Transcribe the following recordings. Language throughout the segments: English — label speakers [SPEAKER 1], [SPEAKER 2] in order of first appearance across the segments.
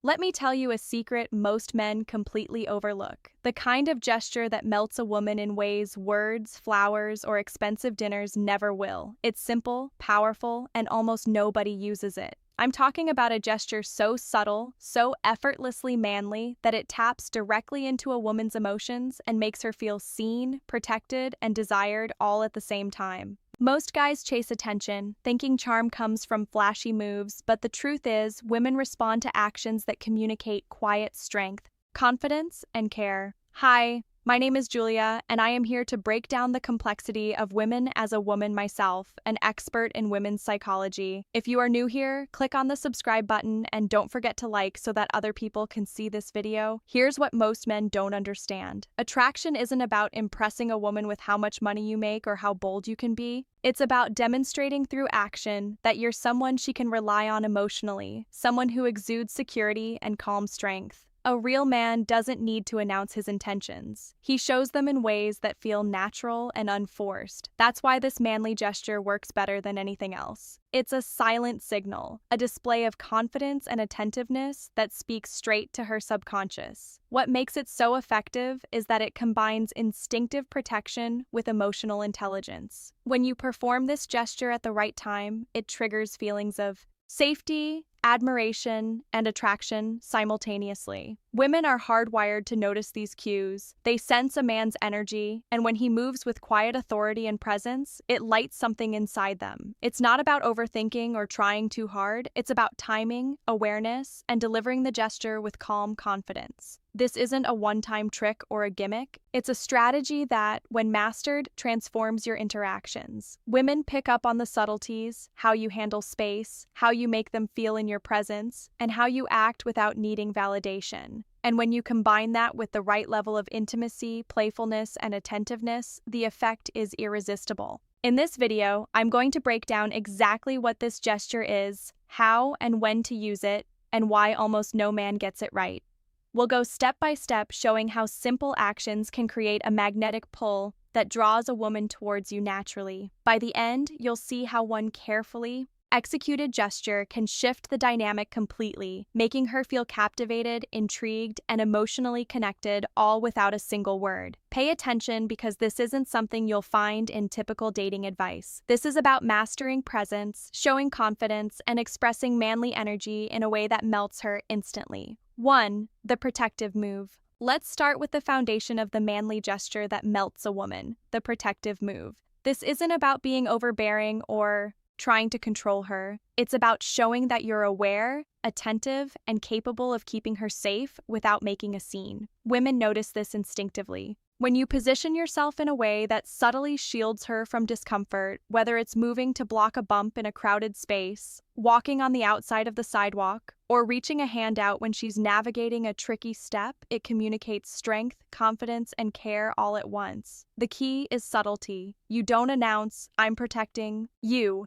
[SPEAKER 1] Let me tell you a secret most men completely overlook. The kind of gesture that melts a woman in ways words, flowers, or expensive dinners never will. It's simple, powerful, and almost nobody uses it. I'm talking about a gesture so subtle, so effortlessly manly, that it taps directly into a woman's emotions and makes her feel seen, protected, and desired all at the same time. Most guys chase attention, thinking charm comes from flashy moves, but the truth is, women respond to actions that communicate quiet strength, confidence, and care. Hi, my name is Julia, and I am here to break down the complexity of women as a woman myself, an expert in women's psychology. If you are new here, click on the subscribe button and don't forget to like so that other people can see this video. Here's what most men don't understand. Attraction isn't about impressing a woman with how much money you make or how bold you can be. It's about demonstrating through action that you're someone she can rely on emotionally, someone who exudes security and calm strength. A real man doesn't need to announce his intentions. He shows them in ways that feel natural and unforced. That's why this manly gesture works better than anything else. It's a silent signal, a display of confidence and attentiveness that speaks straight to her subconscious. What makes it so effective is that it combines instinctive protection with emotional intelligence. When you perform this gesture at the right time, it triggers feelings of safety, admiration, and attraction simultaneously. Women are hardwired to notice these cues. They sense a man's energy, and when he moves with quiet authority and presence, it lights something inside them. It's not about overthinking or trying too hard. It's about timing, awareness, and delivering the gesture with calm confidence. This isn't a one-time trick or a gimmick. It's a strategy that, when mastered, transforms your interactions. Women pick up on the subtleties, how you handle space, how you make them feel in your presence, and how you act without needing validation. And when you combine that with the right level of intimacy, playfulness, and attentiveness, the effect is irresistible. In this video, I'm going to break down exactly what this gesture is, how and when to use it, and why almost no man gets it right. We'll go step by step, showing how simple actions can create a magnetic pull that draws a woman towards you naturally. By the end, you'll see how one carefully executed gesture can shift the dynamic completely, making her feel captivated, intrigued, and emotionally connected, all without a single word. Pay attention, because this isn't something you'll find in typical dating advice. This is about mastering presence, showing confidence, and expressing manly energy in a way that melts her instantly. 1. The protective move. Let's start with the foundation of the manly gesture that melts a woman, the protective move. This isn't about being overbearing or trying to control her. It's about showing that you're aware, attentive, and capable of keeping her safe without making a scene. Women notice this instinctively. When you position yourself in a way that subtly shields her from discomfort, whether it's moving to block a bump in a crowded space, walking on the outside of the sidewalk, or reaching a hand out when she's navigating a tricky step, it communicates strength, confidence, and care all at once. The key is subtlety. You don't announce, "I'm protecting you,"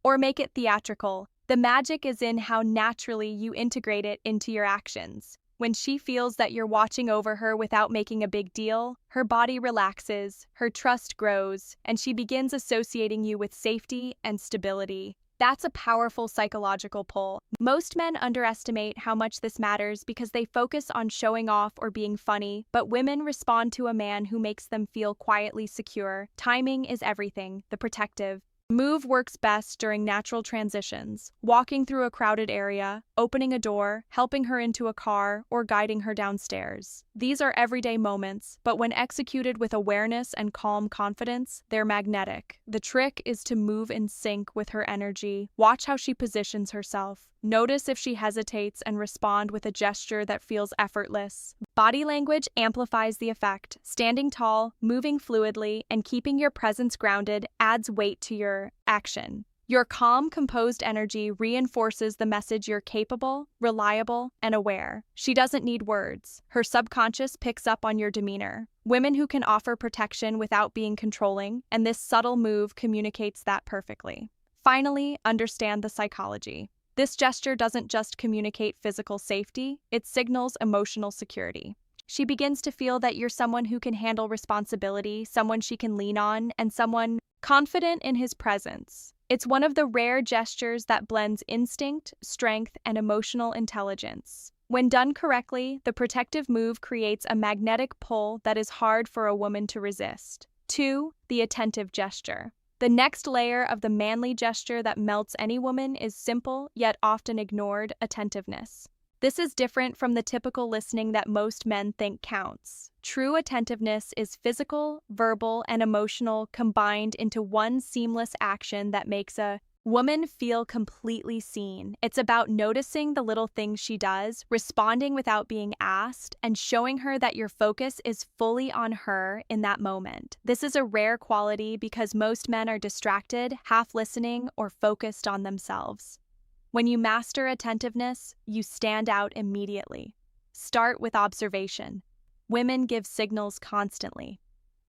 [SPEAKER 1] or make it theatrical. The magic is in how naturally you integrate it into your actions. When she feels that you're watching over her without making a big deal, her body relaxes, her trust grows, and she begins associating you with safety and stability. That's a powerful psychological pull. Most men underestimate how much this matters because they focus on showing off or being funny, but women respond to a man who makes them feel quietly secure. Timing is everything. The protective move works best during natural transitions, walking through a crowded area, opening a door, helping her into a car, or guiding her downstairs. These are everyday moments, but when executed with awareness and calm confidence, they're magnetic. The trick is to move in sync with her energy. Watch how she positions herself. Notice if she hesitates, and respond with a gesture that feels effortless. Body language amplifies the effect. Standing tall, moving fluidly, and keeping your presence grounded adds weight to your action. Your calm, composed energy reinforces the message you're capable, reliable, and aware. She doesn't need words. Her subconscious picks up on your demeanor. Women who can offer protection without being controlling, and this subtle move communicates that perfectly. Finally, understand the psychology. This gesture doesn't just communicate physical safety, it signals emotional security. She begins to feel that you're someone who can handle responsibility, someone she can lean on, and someone confident in his presence. It's one of the rare gestures that blends instinct, strength, and emotional intelligence. When done correctly, the protective move creates a magnetic pull that is hard for a woman to resist. 2. The attentive gesture. The next layer of the manly gesture that melts any woman is simple, yet often ignored, attentiveness. This is different from the typical listening that most men think counts. True attentiveness is physical, verbal, and emotional combined into one seamless action that makes a woman feel completely seen. It's about noticing the little things she does, responding without being asked, and showing her that your focus is fully on her in that moment. This is a rare quality because most men are distracted, half listening, or focused on themselves. When you master attentiveness, you stand out immediately. Start with observation. Women give signals constantly.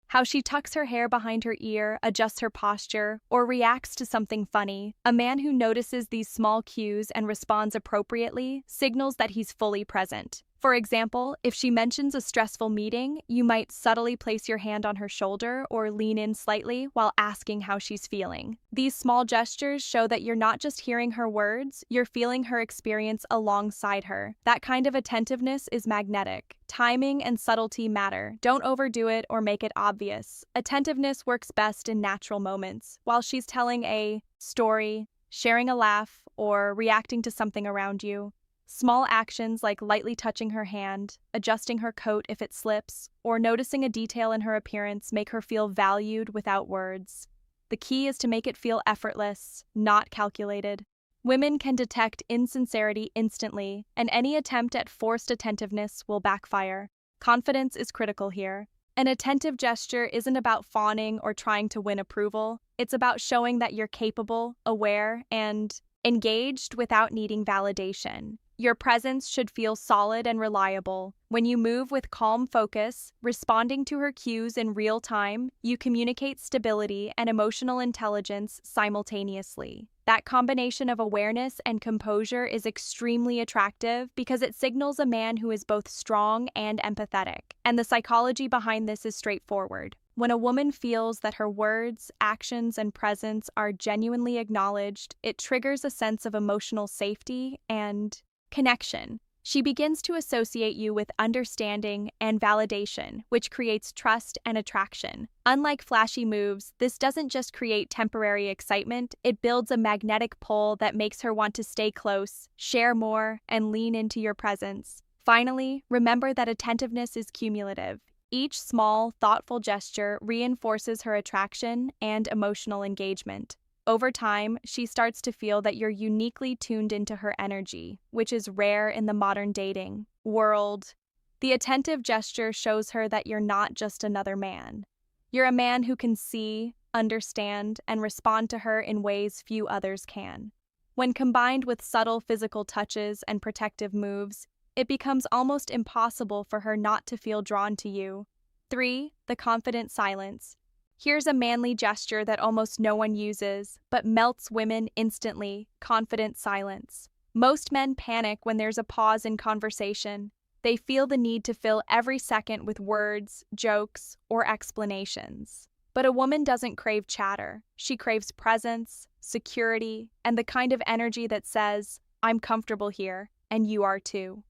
[SPEAKER 1] How she tucks her hair behind her ear, adjusts her posture, or reacts to something funny. A man who notices these small cues and responds appropriately signals that he's fully present. For example, if she mentions a stressful meeting, you might subtly place your hand on her shoulder or lean in slightly while asking how she's feeling. These small gestures show that you're not just hearing her words, you're feeling her experience alongside her. That kind of attentiveness is magnetic. Timing and subtlety matter. Don't overdo it or make it obvious. Attentiveness works best in natural moments, while she's telling a story, sharing a laugh, or reacting to something around you. Small actions like lightly touching her hand, adjusting her coat if it slips, or noticing a detail in her appearance make her feel valued without words. The key is to make it feel effortless, not calculated. Women can detect insincerity instantly, and any attempt at forced attentiveness will backfire. Confidence is critical here. An attentive gesture isn't about fawning or trying to win approval. It's about showing that you're capable, aware, and engaged without needing validation. Your presence should feel solid and reliable. When you move with calm focus, responding to her cues in real time, you communicate stability and emotional intelligence simultaneously. That combination of awareness and composure is extremely attractive because it signals a man who is both strong and empathetic. And the psychology behind this is straightforward. When a woman feels that her words, actions, and presence are genuinely acknowledged, it triggers a sense of emotional safety and connection. She begins to associate you with understanding and validation, which creates trust and attraction. Unlike flashy moves, this doesn't just create temporary excitement, it builds a magnetic pull that makes her want to stay close, share more, and lean into your presence. Finally, remember that attentiveness is cumulative. Each small, thoughtful gesture reinforces her attraction and emotional engagement. Over time, she starts to feel that you're uniquely tuned into her energy, which is rare in the modern dating world. The attentive gesture shows her that you're not just another man. You're a man who can see, understand, and respond to her in ways few others can. When combined with subtle physical touches and protective moves, it becomes almost impossible for her not to feel drawn to you. 3. The confident silence. Here's a manly gesture that almost no one uses, but melts women instantly: confident silence. Most men panic when there's a pause in conversation. They feel the need to fill every second with words, jokes, or explanations. But a woman doesn't crave chatter. She craves presence, security, and the kind of energy that says, "I'm comfortable here, and you are too."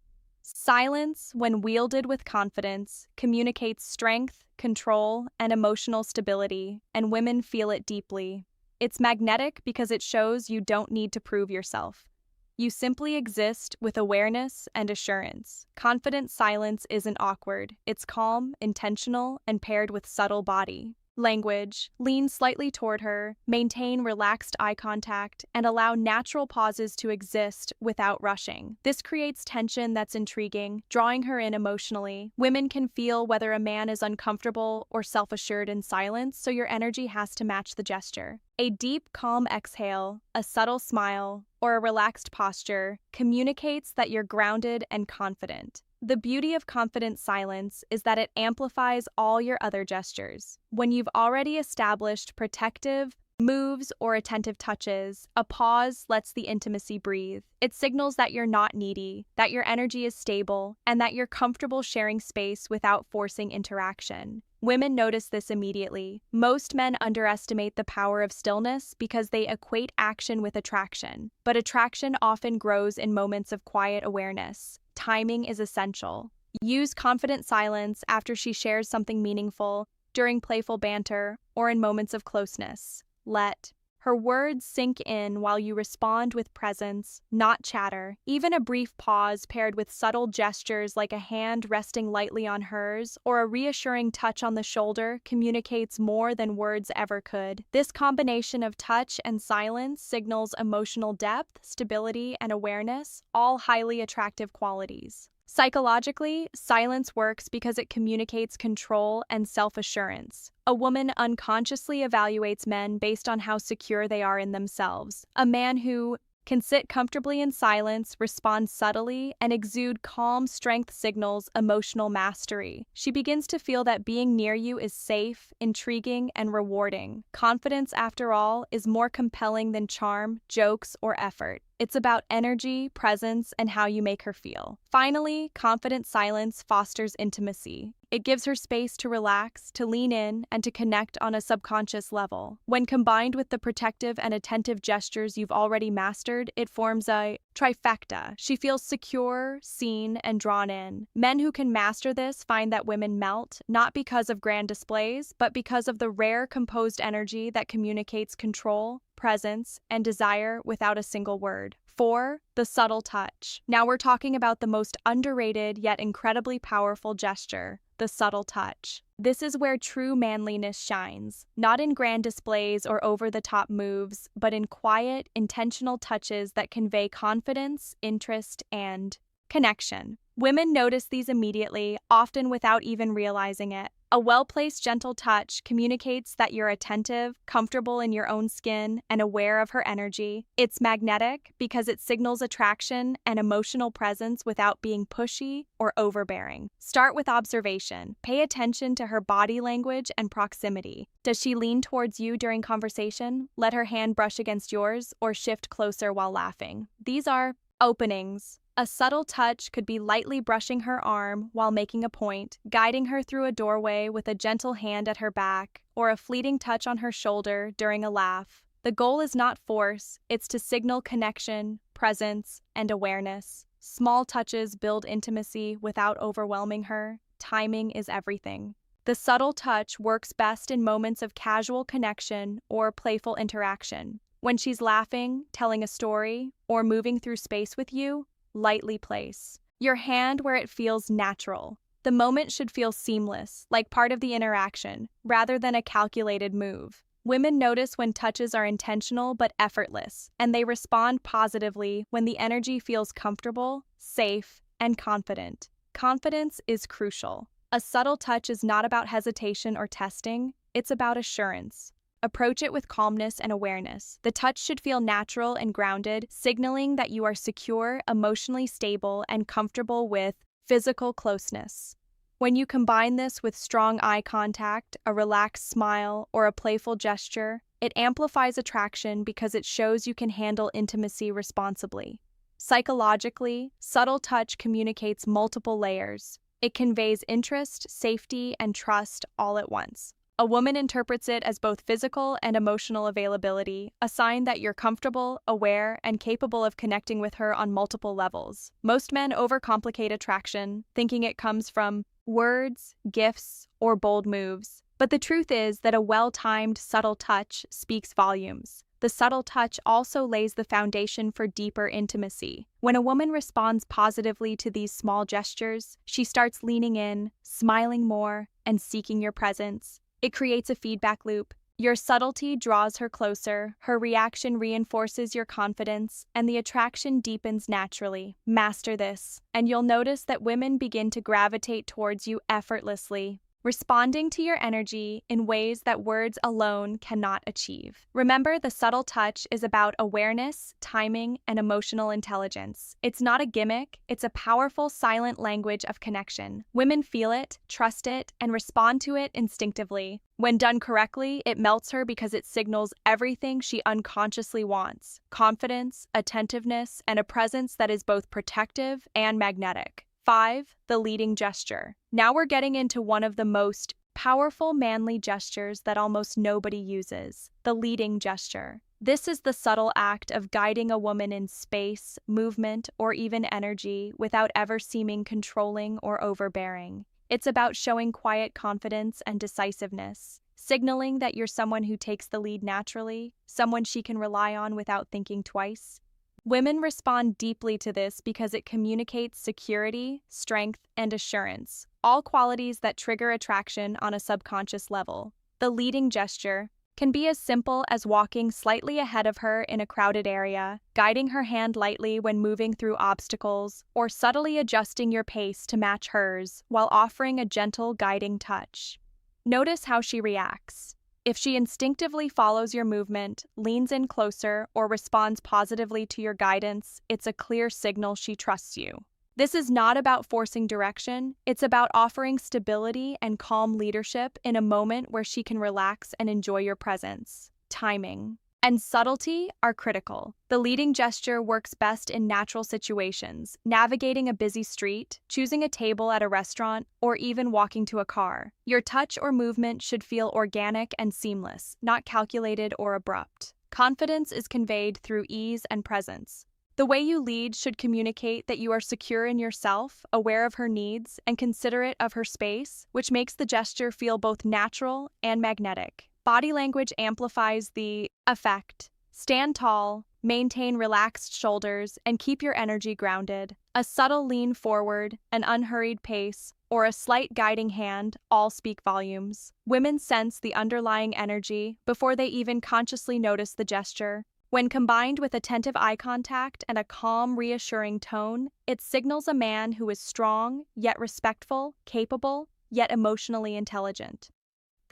[SPEAKER 1] Silence, when wielded with confidence, communicates strength, control, and emotional stability, and women feel it deeply. It's magnetic because it shows you don't need to prove yourself. You simply exist with awareness and assurance. Confident silence isn't awkward. It's calm, intentional, and paired with subtle body language. Lean slightly toward her, maintain relaxed eye contact, and allow natural pauses to exist without rushing. This creates tension that's intriguing, drawing her in emotionally. Women can feel whether a man is uncomfortable or self-assured in silence, so your energy has to match the gesture. A deep, calm exhale, a subtle smile, or a relaxed posture communicates that you're grounded and confident. The beauty of confident silence is that it amplifies all your other gestures. When you've already established protective moves or attentive touches, a pause lets the intimacy breathe. It signals that you're not needy, that your energy is stable, and that you're comfortable sharing space without forcing interaction. Women notice this immediately. Most men underestimate the power of stillness because they equate action with attraction, but attraction often grows in moments of quiet awareness. timing is essential. Use confident silence after she shares something meaningful, during playful banter, or in moments of closeness. Let her words sink in while you respond with presence, not chatter. Even a brief pause paired with subtle gestures like a hand resting lightly on hers or a reassuring touch on the shoulder communicates more than words ever could. This combination of touch and silence signals emotional depth, stability, and awareness, all highly attractive qualities. Psychologically, silence works because it communicates control and self-assurance. A woman unconsciously evaluates men based on how secure they are in themselves. A man who can sit comfortably in silence, respond subtly, and exude calm strength signals emotional mastery. She begins to feel that being near you is safe, intriguing, and rewarding. Confidence, after all, is more compelling than charm, jokes, or effort. It's about energy, presence, and how you make her feel. Finally, confident silence fosters intimacy. It gives her space to relax, to lean in, and to connect on a subconscious level. When combined with the protective and attentive gestures you've already mastered, it forms a trifecta. She feels secure, seen, and drawn in. Men who can master this find that women melt, not because of grand displays, but because of the rare composed energy that communicates control, presence, and desire without a single word. 4. The subtle touch. Now we're talking about the most underrated yet incredibly powerful gesture, the subtle touch. This is where true manliness shines, not in grand displays or over-the-top moves, but in quiet, intentional touches that convey confidence, interest, and connection. Women notice these immediately, often without even realizing it. A well-placed, gentle touch communicates that you're attentive, comfortable in your own skin, and aware of her energy. It's magnetic because it signals attraction and emotional presence without being pushy or overbearing. Start with observation. Pay attention to her body language and proximity. Does she lean towards you during conversation, let her hand brush against yours, or shift closer while laughing? These are openings. A subtle touch could be lightly brushing her arm while making a point, guiding her through a doorway with a gentle hand at her back, or a fleeting touch on her shoulder during a laugh. The goal is not force, it's to signal connection, presence, and awareness. Small touches build intimacy without overwhelming her. Timing is everything. The subtle touch works best in moments of casual connection or playful interaction. When she's laughing, telling a story, or moving through space with you, lightly place your hand where it feels natural. The moment should feel seamless, like part of the interaction, rather than a calculated move. Women notice when touches are intentional but effortless, and they respond positively when the energy feels comfortable, safe, and confident. Confidence is crucial. A subtle touch is not about hesitation or testing, it's about assurance. Approach it with calmness and awareness. The touch should feel natural and grounded, signaling that you are secure, emotionally stable, and comfortable with physical closeness. When you combine this with strong eye contact, a relaxed smile, or a playful gesture, it amplifies attraction because it shows you can handle intimacy responsibly. Psychologically, subtle touch communicates multiple layers. It conveys interest, safety, and trust all at once. A woman interprets it as both physical and emotional availability, a sign that you're comfortable, aware, and capable of connecting with her on multiple levels. Most men overcomplicate attraction, thinking it comes from words, gifts, or bold moves. But the truth is that a well-timed, subtle touch speaks volumes. The subtle touch also lays the foundation for deeper intimacy. When a woman responds positively to these small gestures, she starts leaning in, smiling more, and seeking your presence. It creates a feedback loop. Your subtlety draws her closer, her reaction reinforces your confidence, and the attraction deepens naturally. Master this, and you'll notice that women begin to gravitate towards you effortlessly, responding to your energy in ways that words alone cannot achieve. Remember, the subtle touch is about awareness, timing, and emotional intelligence. It's not a gimmick, it's a powerful silent language of connection. Women feel it, trust it, and respond to it instinctively. When done correctly, it melts her because it signals everything she unconsciously wants: confidence, attentiveness, and a presence that is both protective and magnetic. 5. The leading gesture. Now we're getting into one of the most Powerful manly gestures that almost nobody uses. The leading gesture. This is the subtle act of guiding a woman in space, movement, or even energy without ever seeming controlling or overbearing. It's about showing quiet confidence and decisiveness, signaling that you're someone who takes the lead naturally, someone she can rely on without thinking twice. Women respond deeply to this because it communicates security, strength, and assurance, all qualities that trigger attraction on a subconscious level. The leading gesture can be as simple as walking slightly ahead of her in a crowded area, guiding her hand lightly when moving through obstacles, or subtly adjusting your pace to match hers while offering a gentle guiding touch. Notice how she reacts. If she instinctively follows your movement, leans in closer, or responds positively to your guidance, it's a clear signal she trusts you. This is not about forcing direction, it's about offering stability and calm leadership in a moment where she can relax and enjoy your presence. Timing and subtlety are critical. The leading gesture works best in natural situations, navigating a busy street, choosing a table at a restaurant, or even walking to a car. Your touch or movement should feel organic and seamless, not calculated or abrupt. Confidence is conveyed through ease and presence. The way you lead should communicate that you are secure in yourself, aware of her needs, and considerate of her space, which makes the gesture feel both natural and magnetic. Body language amplifies the effect. Stand tall, maintain relaxed shoulders, and keep your energy grounded. A subtle lean forward, an unhurried pace, or a slight guiding hand all speak volumes. Women sense the underlying energy before they even consciously notice the gesture. When combined with attentive eye contact and a calm, reassuring tone, it signals a man who is strong, yet respectful, capable, yet emotionally intelligent.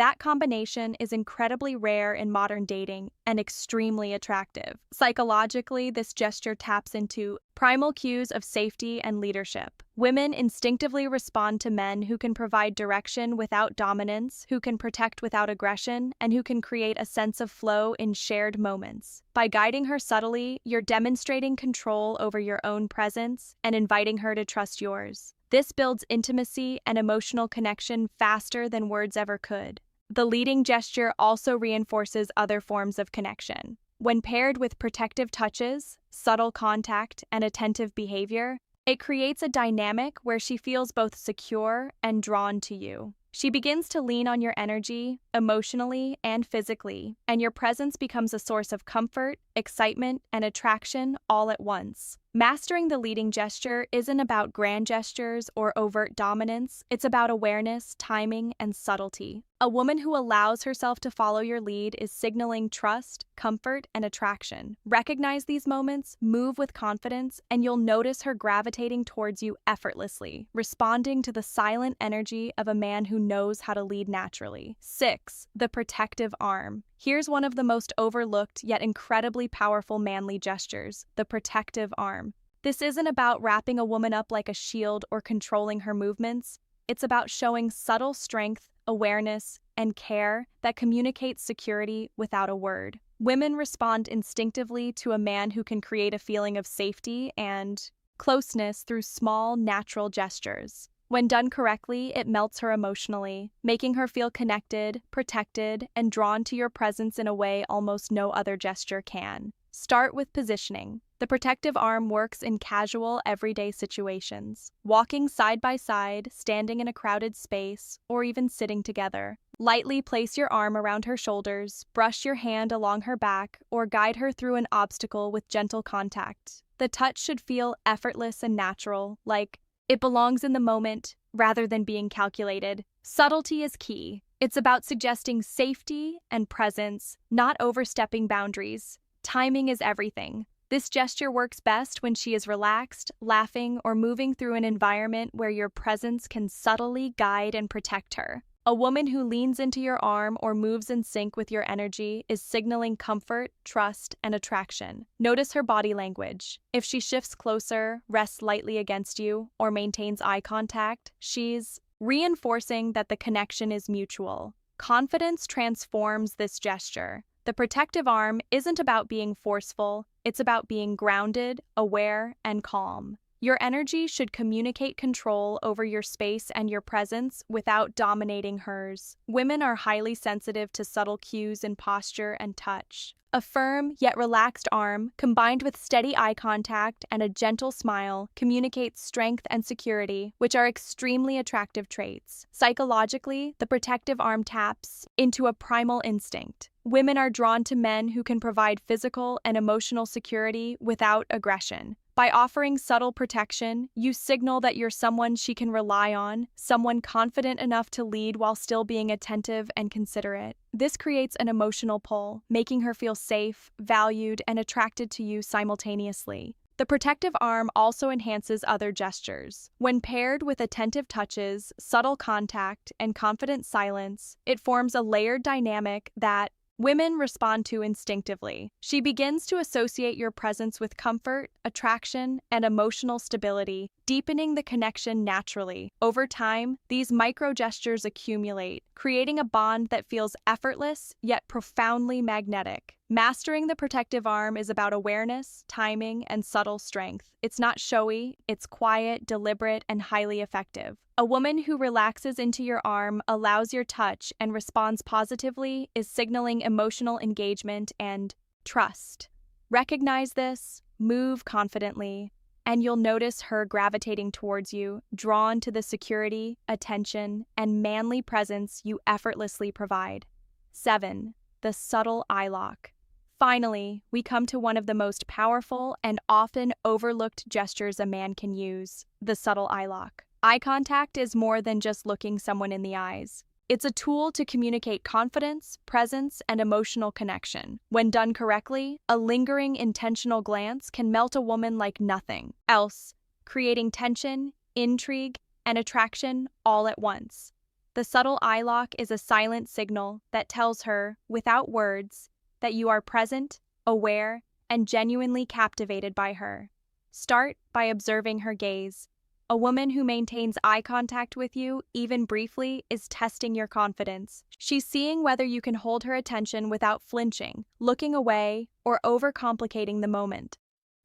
[SPEAKER 1] That combination is incredibly rare in modern dating and extremely attractive. Psychologically, this gesture taps into primal cues of safety and leadership. Women instinctively respond to men who can provide direction without dominance, who can protect without aggression, and who can create a sense of flow in shared moments. By guiding her subtly, you're demonstrating control over your own presence and inviting her to trust yours. This builds intimacy and emotional connection faster than words ever could. The leading gesture also reinforces other forms of connection. When paired with protective touches, subtle contact, and attentive behavior, it creates a dynamic where she feels both secure and drawn to you. She begins to lean on your energy, emotionally and physically, and your presence becomes a source of comfort, excitement, and attraction all at once. Mastering the leading gesture isn't about grand gestures or overt dominance, it's about awareness, timing, and subtlety. A woman who allows herself to follow your lead is signaling trust, comfort, and attraction. Recognize these moments, move with confidence, and you'll notice her gravitating towards you effortlessly, responding to the silent energy of a man who knows how to lead naturally. 6. The protective arm. Here's one of the most overlooked yet incredibly powerful manly gestures, the protective arm. This isn't about wrapping a woman up like a shield or controlling her movements. It's about showing subtle strength, awareness, and care that communicates security without a word. Women respond instinctively to a man who can create a feeling of safety and closeness through small, natural gestures. When done correctly, it melts her emotionally, making her feel connected, protected, and drawn to your presence in a way almost no other gesture can. Start with positioning. The protective arm works in casual, everyday situations. Walking side by side, standing in a crowded space, or even sitting together. Lightly place your arm around her shoulders, brush your hand along her back, or guide her through an obstacle with gentle contact. The touch should feel effortless and natural, like it belongs in the moment, rather than being calculated. Subtlety is key. It's about suggesting safety and presence, not overstepping boundaries. Timing is everything. This gesture works best when she is relaxed, laughing, or moving through an environment where your presence can subtly guide and protect her. A woman who leans into your arm or moves in sync with your energy is signaling comfort, trust, and attraction. Notice her body language. If she shifts closer, rests lightly against you, or maintains eye contact, she's reinforcing that the connection is mutual. Confidence transforms this gesture. The protective arm isn't about being forceful, it's about being grounded, aware, and calm. Your energy should communicate control over your space and your presence without dominating hers. Women are highly sensitive to subtle cues in posture and touch. A firm yet relaxed arm, combined with steady eye contact and a gentle smile, communicates strength and security, which are extremely attractive traits. Psychologically, the protective arm taps into a primal instinct. Women are drawn to men who can provide physical and emotional security without aggression. By offering subtle protection, you signal that you're someone she can rely on, someone confident enough to lead while still being attentive and considerate. This creates an emotional pull, making her feel safe, valued, and attracted to you simultaneously. The protective arm also enhances other gestures. When paired with attentive touches, subtle contact, and confident silence, it forms a layered dynamic that women respond to instinctively. She begins to associate your presence with comfort, attraction, and emotional stability, deepening the connection naturally. Over time, these micro-gestures accumulate, creating a bond that feels effortless yet profoundly magnetic. Mastering the protective arm is about awareness, timing, and subtle strength. It's not showy, it's quiet, deliberate, and highly effective. A woman who relaxes into your arm, allows your touch, and responds positively is signaling emotional engagement and trust. Recognize this, move confidently, and you'll notice her gravitating towards you, drawn to the security, attention, and manly presence you effortlessly provide. 7. The subtle eye lock. Finally, we come to one of the most powerful and often overlooked gestures a man can use, the subtle eye lock. Eye contact is more than just looking someone in the eyes. It's a tool to communicate confidence, presence, and emotional connection. When done correctly, a lingering, intentional glance can melt a woman like nothing else, creating tension, intrigue, and attraction all at once. The subtle eye lock is a silent signal that tells her, without words, that you are present, aware, and genuinely captivated by her. Start by observing her gaze. A woman who maintains eye contact with you, even briefly, is testing your confidence. She's seeing whether you can hold her attention without flinching, looking away, or overcomplicating the moment.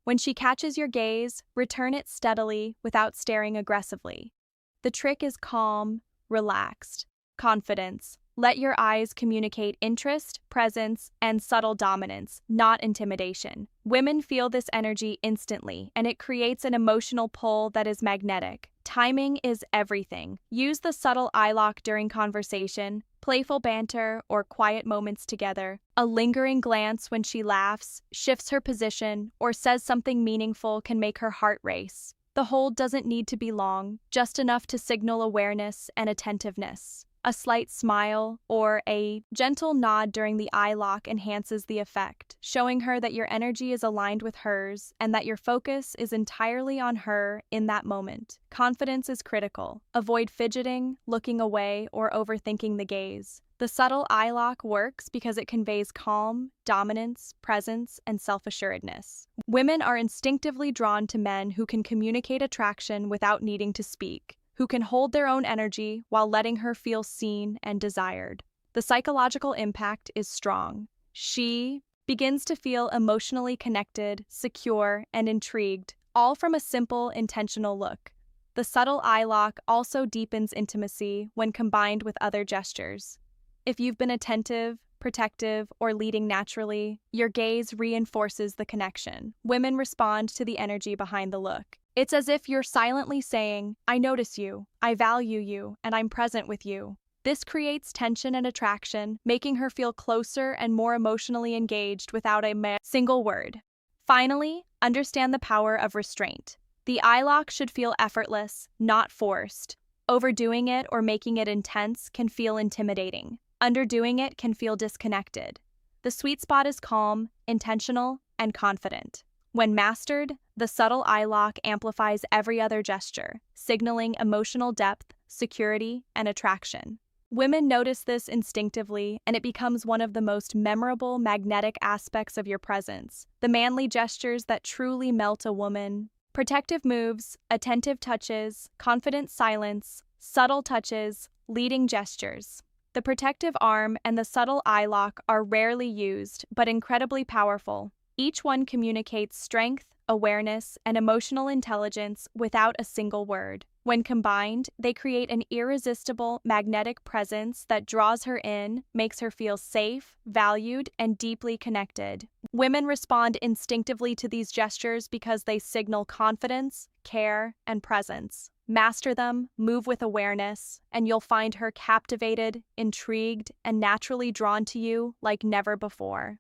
[SPEAKER 1] When she catches your gaze, return it steadily without staring aggressively. The trick is calm, relaxed, confidence. Let your eyes communicate interest, presence, and subtle dominance, not intimidation. Women feel this energy instantly, and it creates an emotional pull that is magnetic. Timing is everything. Use the subtle eye lock during conversation, playful banter, or quiet moments together. A lingering glance when she laughs, shifts her position, or says something meaningful can make her heart race. The hold doesn't need to be long, just enough to signal awareness and attentiveness. A slight smile or a gentle nod during the eye lock enhances the effect, showing her that your energy is aligned with hers and that your focus is entirely on her in that moment. Confidence is critical. Avoid fidgeting, looking away, or overthinking the gaze. The subtle eye lock works because it conveys calm, dominance, presence, and self-assuredness. Women are instinctively drawn to men who can communicate attraction without needing to speak, who can hold their own energy while letting her feel seen and desired. The psychological impact is strong. She begins to feel emotionally connected, secure, and intrigued, all from a simple, intentional look. The subtle eye lock also deepens intimacy when combined with other gestures. If you've been attentive, protective, or leading naturally, your gaze reinforces the connection. Women respond to the energy behind the look. It's as if you're silently saying, "I notice you, I value you, and I'm present with you." This creates tension and attraction, making her feel closer and more emotionally engaged without a single word. Finally, understand the power of restraint. The eye lock should feel effortless, not forced. Overdoing it or making it intense can feel intimidating. Underdoing it can feel disconnected. The sweet spot is calm, intentional, and confident. When mastered, the subtle eye lock amplifies every other gesture, signaling emotional depth, security, and attraction. Women notice this instinctively, and it becomes one of the most memorable, magnetic aspects of your presence. The manly gestures that truly melt a woman. Protective moves, attentive touches, confident silence, subtle touches, leading gestures. The protective arm and the subtle eye lock are rarely used, but incredibly powerful. Each one communicates strength, awareness, and emotional intelligence without a single word. When combined, they create an irresistible, magnetic presence that draws her in, makes her feel safe, valued, and deeply connected. Women respond instinctively to these gestures because they signal confidence, care, and presence. Master them, move with awareness, and you'll find her captivated, intrigued, and naturally drawn to you like never before.